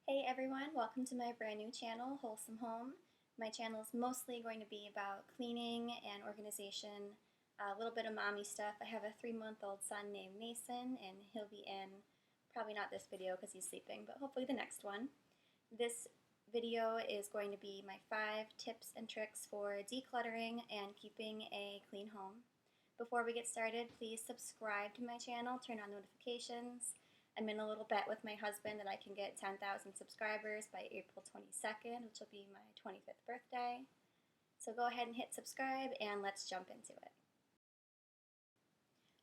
Hey everyone, welcome to my brand new channel, Wholesome Home. My channel is mostly going to be about cleaning and organization, a little bit of mommy stuff. I have a 3-month-old son named Mason, and he'll be in, probably not this video because he's sleeping, but hopefully the next one. This video is going to be my 5 tips and tricks for decluttering and keeping a clean home. Before we get started, please subscribe to my channel, turn on notifications. I'm in a little bet with my husband that I can get 10,000 subscribers by April 22nd, which will be my 25th birthday. So go ahead and hit subscribe and let's jump into it.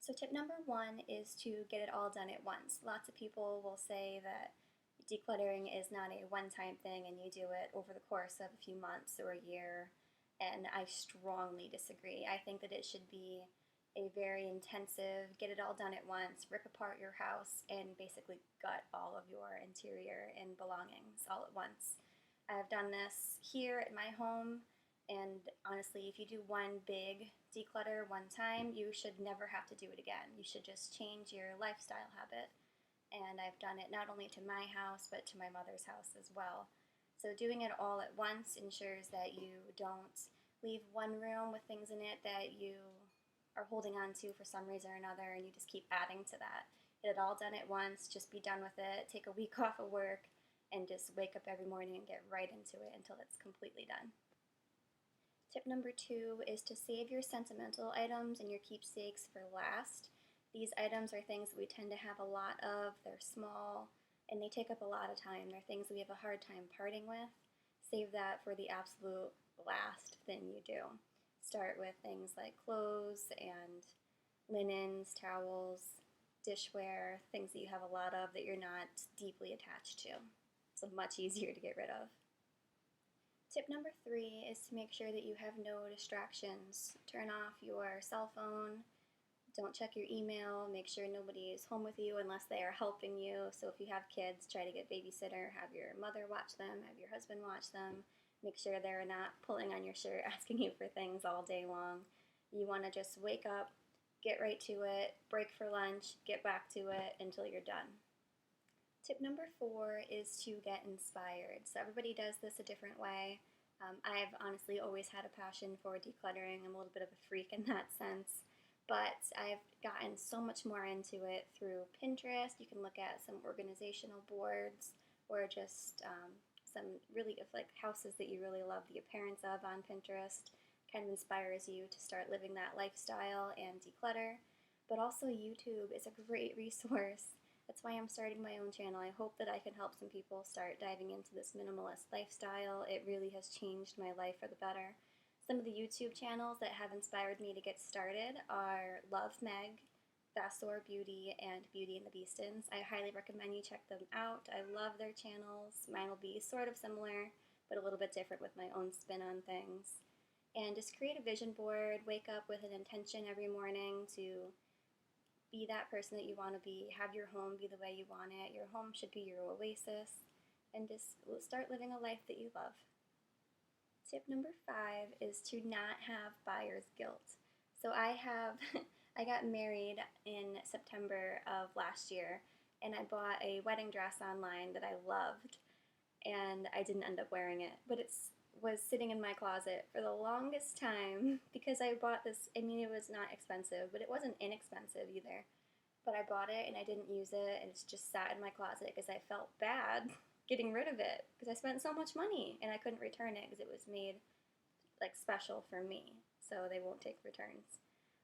So tip number 1 is to get it all done at once. Lots of people will say that decluttering is not a one-time thing and you do it over the course of a few months or a year, and I strongly disagree. I think that it should be a very intensive, get it all done at once, rip apart your house, and basically gut all of your interior and belongings all at once. I've done this here at my home, and honestly, if you do one big declutter one time, you should never have to do it again. You should just change your lifestyle habit. And I've done it not only to my house, but to my mother's house as well. So doing it all at once ensures that you don't leave one room with things in it that you are holding on to for some reason or another, and you just keep adding to that. Get it all done at once, just be done with it, take a week off of work, and just wake up every morning and get right into it until it's completely done. Tip number 2 is to save your sentimental items and your keepsakes for last. These items are things that we tend to have a lot of, they're small, and they take up a lot of time. They're things that we have a hard time parting with. Save that for the absolute last thing you do. Start with things like clothes and linens, towels, dishware, things that you have a lot of that you're not deeply attached to. So much easier to get rid of. Tip number 3 is to make sure that you have no distractions. Turn off your cell phone, don't check your email, make sure nobody is home with you unless they are helping you. So if you have kids, try to get a babysitter, have your mother watch them, have your husband watch them. Make sure they're not pulling on your shirt, asking you for things all day long. You want to just wake up, get right to it, break for lunch, get back to it until you're done. Tip number 4 is to get inspired. So everybody does this a different way. I've honestly always had a passion for decluttering. I'm a little bit of a freak in that sense. But I've gotten so much more into it through Pinterest. You can look at some organizational boards or just some really like houses that you really love the appearance of on Pinterest. Kind of inspires you to start living that lifestyle and declutter. But also YouTube is a great resource. That's why I'm starting my own channel. I hope that I can help some people start diving into this minimalist lifestyle. It really has changed my life for the better. Some of the YouTube channels that have inspired me to get started are Love Meg, Vasor Beauty, and Beauty and the Beastins. I highly recommend you check them out. I love their channels. Mine will be sort of similar, but a little bit different with my own spin on things. And just create a vision board, wake up with an intention every morning to be that person that you want to be, have your home be the way you want it. Your home should be your oasis, and just start living a life that you love. Tip number 5 is to not have buyer's guilt. So I got married in September of last year, and I bought a wedding dress online that I loved, and I didn't end up wearing it, but it was sitting in my closet for the longest time because I bought this. I mean, it was not expensive, but it wasn't inexpensive either. But I bought it and I didn't use it, and it's just sat in my closet because I felt bad getting rid of it because I spent so much money and I couldn't return it because it was made like special for me, so they won't take returns.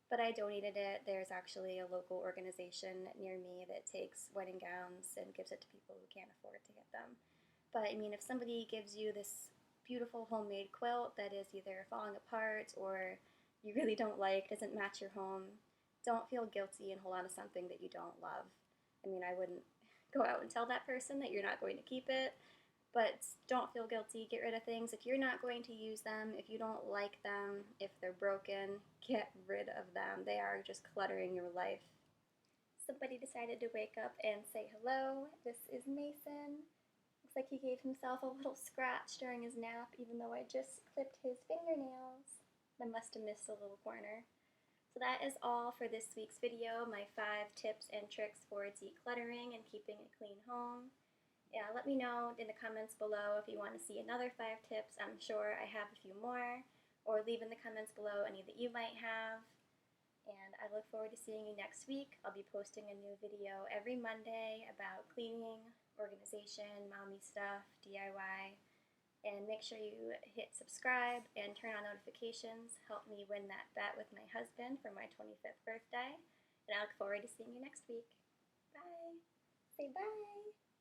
But I donated it. There's actually a local organization near me that takes wedding gowns and gives it to people who can't afford to get them. But I mean, if somebody gives you this beautiful homemade quilt that is either falling apart or you really don't like, doesn't match your home, don't feel guilty and hold on to something that you don't love. I mean, I wouldn't go out and tell that person that you're not going to keep it, but don't feel guilty. Get rid of things. If you're not going to use them, if you don't like them, if they're broken, get rid of them. They are just cluttering your life. Somebody decided to wake up and say hello. This is Mason. Looks like he gave himself a little scratch during his nap, even though I just clipped his fingernails. I must have missed a little corner. So that is all for this week's video, my 5 tips and tricks for decluttering and keeping a clean home. Yeah, let me know in the comments below if you want to see another 5 tips. I'm sure I have a few more. Or leave in the comments below any that you might have. And I look forward to seeing you next week. I'll be posting a new video every Monday about cleaning, organization, mommy stuff, DIY. And make sure you hit subscribe and turn on notifications. Help me win that bet with my husband for my 25th birthday. And I look forward to seeing you next week. Bye. Say bye.